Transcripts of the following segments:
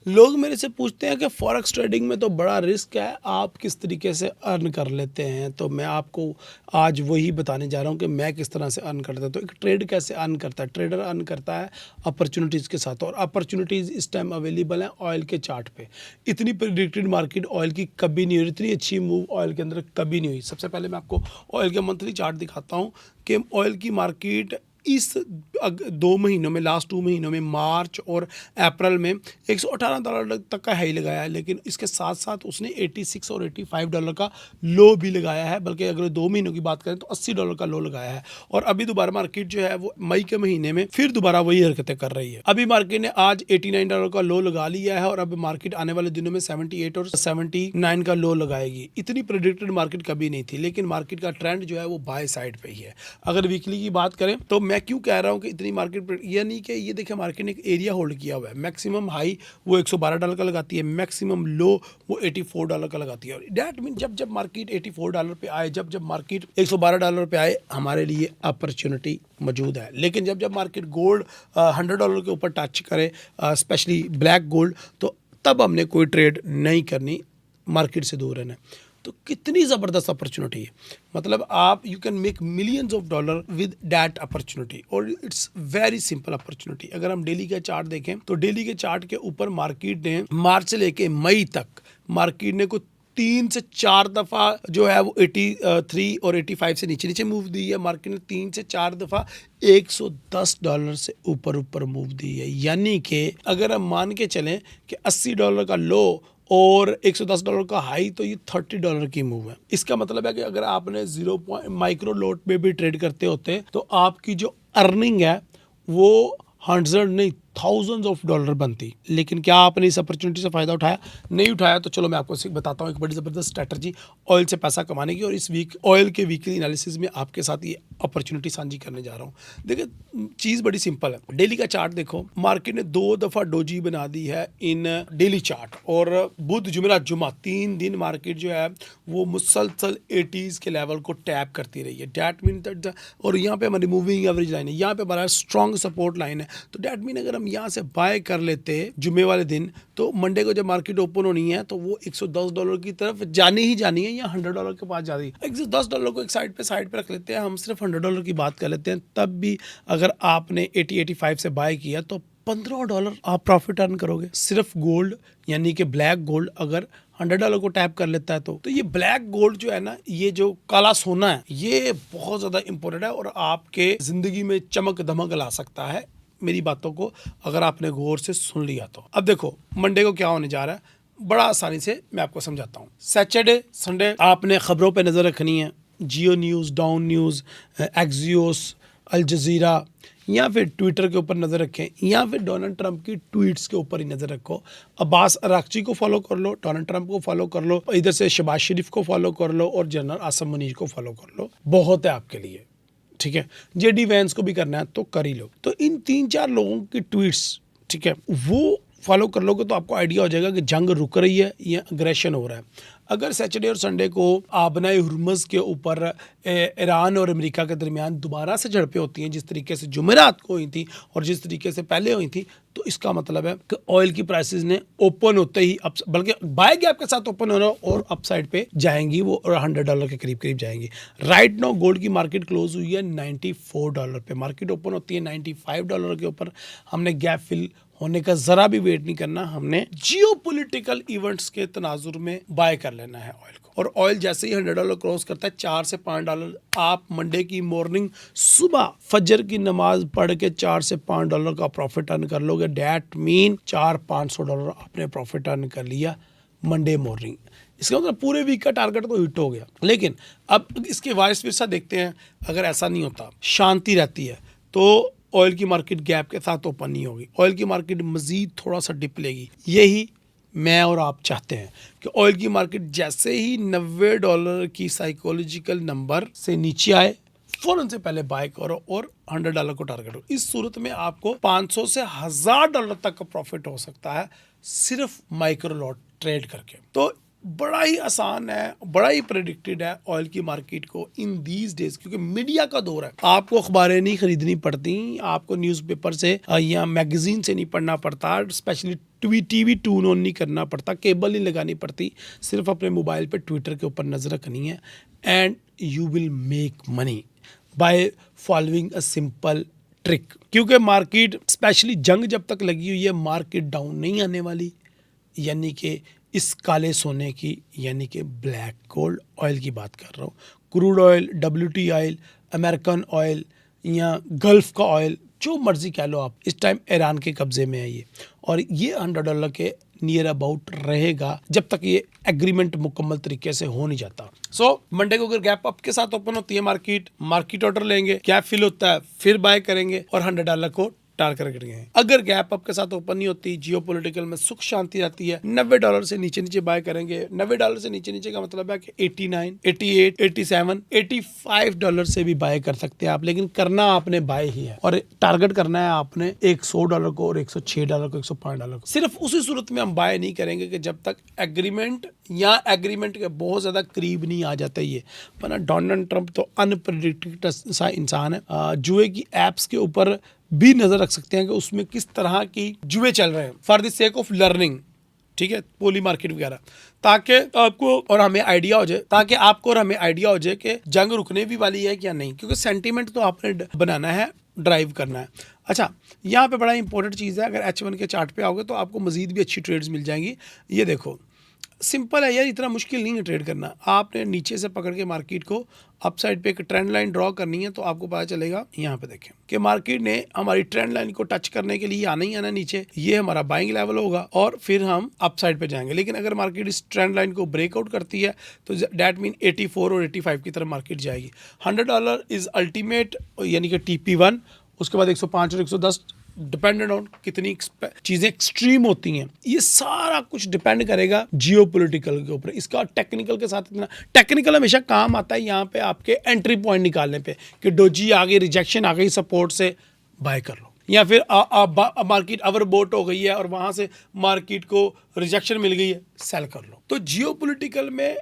लोग मेरे से पूछते हैं कि फॉरेक्स ट्रेडिंग में तो बड़ा रिस्क है, आप किस तरीके से अर्न कर लेते हैं। तो मैं आपको आज वही बताने जा रहा हूँ कि मैं किस तरह से अर्न करता हूँ। तो एक ट्रेड कैसे अर्न करता है, ट्रेडर अर्न करता है अपॉर्चुनिटीज़ के साथ, और अपॉर्चुनिटीज़ इस टाइम अवेलेबल हैं ऑयल के चार्ट पे। इतनी प्रिडिक्टेड मार्केट ऑयल की कभी नहीं हुई, इतनी अच्छी मूव ऑयल के अंदर कभी नहीं हुई। सबसे पहले मैं आपको ऑयल के मंथली चार्ट दिखाता हूँ कि ऑयल की मार्केट इस 2 महीनों में, लास्ट 2 महीनों में, मार्च और अप्रैल में $118 तक का हाई लगाया है, लेकिन इसके साथ साथ उसने 86 और $85 का लो भी लगाया है। बल्कि अगर 2 महीनों की बात करें तो $80 का लो लगाया है। और अभी दोबारा मार्केट जो है वो मई के महीने में फिर दोबारा वही हरकतें कर रही है। अभी मार्केट ने आज $89 का लो लगा लिया है और अब मार्केट आने वाले दिनों में 78 और 79 का लो लगाएगी। इतनी प्रेडिक्टेड मार्केट कभी नहीं थी, लेकिन मार्केट का ट्रेंड जो है वो बाय साइड पे ही है। अगर वीकली की बात करें तो मैं क्यों कह रहा हूं कि इतनी मार्केट, यानी कि ये देखिए मार्केट ने एक एरिया होल्ड किया हुआ है। मैक्सिमम हाई वो $112 का लगाती है, मैक्सिमम लो वो $84 का लगाती है। और डैट मीन जब जब मार्केट $84 पे आए, जब जब मार्केट $112 पे आए, हमारे लिए अपॉर्चुनिटी मौजूद है। लेकिन जब जब मार्केट गोल्ड $100 के ऊपर टच करे, स्पेशली ब्लैक गोल्ड, तो तब हमने कोई ट्रेड नहीं करनी, मार्केट से दूर रहना है। तो कितनी ज़बरदस्त अपॉर्चुनिटी है, मतलब आप you can make millions of dollar with that opportunity, और इट्स वेरी सिंपल अपॉर्चुनिटी। अगर हम डेली का चार्ट देखें तो डेली के चार्ट के ऊपर मार्केट ने मार्च से लेके मई तक मार्केट ने को 3 से 4 दफ़ा जो है वो 83 और 85 से नीचे नीचे मूव दी है। मार्केट ने 3 से 4 दफ़ा $110 से ऊपर ऊपर मूव दी है। यानी कि अगर हम मान के चलें कि $80 का लो और $110 का हाई, तो ये $30 की मूव है। इसका मतलब है कि अगर आपने 0 माइक्रो लॉट में भी ट्रेड करते होते तो आपकी जो अर्निंग है वो 100 नहीं थाउजेंड्स ऑफ डॉलर बनती। लेकिन क्या आपने इस अपॉर्चुनिटी से फ़ायदा उठाया? नहीं उठाया। तो चलो मैं आपको बताता हूँ एक बड़ी ज़बरदस्त स्ट्रैटेजी ऑयल से पैसा कमाने की, और इस वीक ऑयल के वीकली एनालिसिस में आपके साथ ये अपॉर्चुनिटी साझी करने जा रहा हूँ। देखिए चीज़ बड़ी सिंपल है। डेली का चार्ट देखो, मार्केट ने 2 दफ़ा डोजी बना दी है इन डेली चार्ट, और बुध जुमेरात जुमा 3 दिन मार्केट जो है वो मुसलसल 80s के लेवल को टैप करती रही है। डैट मीन दैट, और यहाँ पे हमारी मूविंग एवरेज लाइन है, यहाँ पे हमारा स्ट्रॉन्ग सपोर्ट लाइन है। तो डैट मीन अगर हम यहाँ से बाय कर लेते जुमे वाले दिन, तो मंडे को जब मार्केट ओपन होनी है तो वो $110 की तरफ जानी ही जानी है, या $100 के पास जा रही है। $110 को एक साइड पे रख लेते हैं, हम सिर्फ $100 की बात कर लेते हैं। तब भी अगर आपने 80-85 से बाय किया तो $15 आप प्रॉफिट अर्न करोगे। सिर्फ गोल्ड यानी कि ब्लैक गोल्ड अगर $100 को टैप कर लेता है तो ये ब्लैक गोल्ड जो है ना, ये जो काला सोना है, ये बहुत ज़्यादा इंपॉर्टेंट है और आपके ज़िंदगी में चमक धमक ला सकता है, मेरी बातों को अगर आपने गौर से सुन लिया तो। अब देखो मंडे को क्या होने जा रहा है, बड़ा आसानी से मैं आपको समझाता हूँ। सैटरडे संडे आपने खबरों पे नज़र रखनी है, Geo News, Dawn News, Axios, Al Jazeera, या फिर ट्विटर के ऊपर नज़र रखें, या फिर डोनाल्ड ट्रंप की ट्वीट्स के ऊपर ही नज़र रखो। अब्बास अरागची को फॉलो कर लो, डोनाल्ड ट्रंप को फॉलो कर लो, इधर से शहबाज शरीफ को फॉलो कर लो, और जनरल आसिम मुनीर को फॉलो कर लो, बहुत है आपके लिए। ठीक है, जेडी वैंस को भी करना है तो कर ही लो। तो इन 3-4 लोगों की ट्वीट्स, ठीक है, वो फॉलो कर लोगे तो आपको आइडिया हो जाएगा कि जंग रुक रही है या अग्रेशन हो रहा है। अगर सैटरडे और संडे को आबनाए हुर्मुज़ के ऊपर ईरान और अमेरिका के दरमियान दोबारा से झड़पें होती हैं, जिस तरीके से जुमेरात को हुई थी और जिस तरीके से पहले हुई थी, तो इसका मतलब है कि ऑयल की प्राइसेस ने ओपन होते ही अप, बल्कि बाय गैप के साथ ओपन हो रहा और अप साइड पे जाएंगी वो, और $100 के करीब करीब जाएंगी। राइट नाउ गोल्ड की मार्केट क्लोज हुई है $94 पे, मार्केट ओपन होती है $95 के ऊपर। हमने गैप फिल होने का ज़रा भी वेट नहीं करना, हमने जियोपॉलिटिकल इवेंट्स के तनाजुर में बाय कर लेना है ऑयल को। और ऑयल जैसे ही $100 क्रॉस करता है, $4 से $5 आप मंडे की मॉर्निंग सुबह फजर की नमाज पढ़ के $4 से $5 का प्रॉफिट अर्न कर लोगे। डैट मीन $400-500 आपने प्रॉफिट अर्न कर लिया मंडे मॉर्निंग। इसका मतलब पूरे वीक का टारगेट तो हिट हो गया। लेकिन अब इसके वाइस वर्सा देखते हैं, अगर ऐसा नहीं होता, शांति रहती है, तो ऑयल की मार्केट गैप के साथ ओपन नहीं होगी, ऑयल की मार्केट मजीद थोड़ा सा डिप लेगी। यही मैं और आप चाहते हैं कि ऑयल की मार्केट जैसे ही $90 की साइकोलॉजिकल नंबर से नीचे आए, फ़ौरन से पहले बाय करो और $100 को टारगेट हो। इस सूरत में आपको 500 से $1000 तक का प्रॉफिट हो सकता है सिर्फ माइक्रो लॉट ट्रेड करके। तो बड़ा ही आसान है, बड़ा ही प्रेडिक्टेड है ऑयल की मार्केट को इन दीज डेज, क्योंकि मीडिया का दौर है। आपको अखबारें नहीं खरीदनी पड़ती, आपको न्यूज़पेपर से या मैगजीन से नहीं पढ़ना पड़ता, स्पेशली टीवी ट्यून ऑन नहीं करना पड़ता, केबल नहीं लगानी पड़ती, सिर्फ अपने मोबाइल पे ट्विटर के ऊपर नज़र रखनी है and you will make money by following a simple trick. क्योंकि मार्केट स्पेशली जंग जब तक लगी हुई है मार्केट डाउन नहीं आने वाली, यानी कि इस काले सोने की, यानी कि ब्लैक गोल्ड ऑयल की बात कर रहा हूँ। Crude oil, WT oil, American oil या गल्फ का ऑयल, जो मर्जी कह लो आप, इस टाइम ईरान के कब्जे में है ये, और ये $100 के नियर अबाउट रहेगा जब तक ये एग्रीमेंट मुकम्मल तरीके से हो नहीं जाता। सो मंडे को अगर गैप अप के साथ ओपन होती है मार्केट ऑर्डर लेंगे, गैप फिल होता है, फिर बाय करेंगे और $100 को टारगेट करेंगे। अगर गैप अप के साथ ओपन नहीं होती, जियोपॉलिटिकल में सुख शांति रहती है, $90 से नीचे नीचे बाय करेंगे। $90 से नीचे नीचे का मतलब है कि 89, 88, 87, $85 से भी बाय कर सकते हैं आप, लेकिन करना आपने बाय ही है और टारगेट करना है आपने $100 को और $106 को, $105 को। सिर्फ उसी सूरत में हम बाय नहीं करेंगे कि जब तक एग्रीमेंट या एग्रीमेंट के बहुत ज्यादा करीब नहीं आ जाता ये, वरना डोनाल्ड ट्रंप तो अनप्रेडिक्टेबल सा इंसान है। जुए की एप्स के ऊपर भी नजर रख सकते हैं कि उसमें किस तरह की जुए चल रहे हैं for the sake of learning, ठीक है, पोली मार्केट वगैरह, ताकि आपको और हमें आइडिया हो जाए कि जंग रुकने भी वाली है क्या नहीं, क्योंकि सेंटीमेंट तो आपने बनाना है, ड्राइव करना है। अच्छा, यहाँ पे बड़ा इंपॉर्टेंट चीज़ है, अगर H1 के चार्ट पे आओगे तो आपको मजीद भी अच्छी ट्रेड्स मिल जाएंगी। ये देखो, सिंपल है यार, इतना मुश्किल नहीं है ट्रेड करना। आपने नीचे से पकड़ के मार्केट को अपसाइड पे एक ट्रेंड लाइन ड्रॉ करनी है, तो आपको पता चलेगा यहाँ पे देखें कि मार्केट ने हमारी ट्रेंड लाइन को टच करने के लिए आना ही आना नीचे, ये हमारा बाइंग लेवल होगा और फिर हम अपसाइड पे जाएंगे। लेकिन अगर मार्केट इस ट्रेंड लाइन को ब्रेकआउट करती है तो दैट मीन 84 और 85 की तरफ मार्केट जाएगी। $100 इज अल्टीमेट, यानी कि TP1, उसके बाद 105 और 110, डिपेंडेंट ऑन कितनी चीजें एक्सट्रीम होती हैं। ये सारा कुछ डिपेंड करेगा जियोपॉलिटिकल के ऊपर। इसका टेक्निकल के साथ इतना, टेक्निकल हमेशा काम आता है यहाँ पे आपके एंट्री पॉइंट निकालने पे कि डोजी आ गई, रिजेक्शन आ गई, सपोर्ट से बाय कर लो, या फिर मार्केट ओवरबोट हो गई है और वहां से मार्केट को रिजेक्शन मिल गई है, सेल कर लो। तो जियोपॉलिटिकल में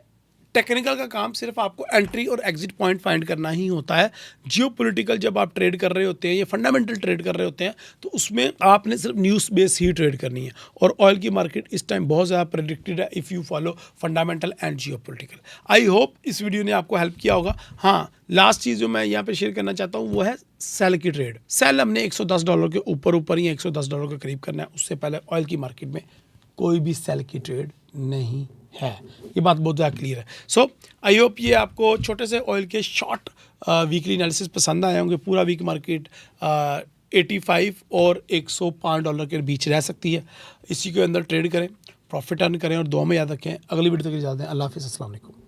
टेक्निकल का काम सिर्फ आपको एंट्री और एग्जिट पॉइंट फाइंड करना ही होता है। जियोपॉलिटिकल जब आप ट्रेड कर रहे होते हैं या फंडामेंटल ट्रेड कर रहे होते हैं तो उसमें आपने सिर्फ न्यूज़ बेस ही ट्रेड करनी है, और ऑयल की मार्केट इस टाइम बहुत ज़्यादा प्रेडिक्टेड है if you follow fundamental and geopolitical. I hope इस वीडियो ने आपको हेल्प किया होगा। हाँ, लास्ट चीज़ जो मैं यहाँ पे शेयर करना चाहता हूँ वो है सेल की ट्रेड। सेल हमने $110 के ऊपर या $110 के करीब करना है, उससे पहले ऑयल की मार्केट में कोई भी सेल की ट्रेड नहीं है। ये बात बहुत ज़्यादा क्लियर है। सो आई होप ये आपको छोटे से ऑयल के शॉर्ट वीकली एनालिसिस पसंद आए होंगे। पूरा वीक मार्केट 85 और $105 के बीच रह सकती है, इसी के अंदर ट्रेड करें, प्रॉफिट अर्न करें और दुआ में याद रखें। अगली वीडियो तक इजाज़त दें। अल्लाह हाफ़िज़, अस्सलाम वालेकुम।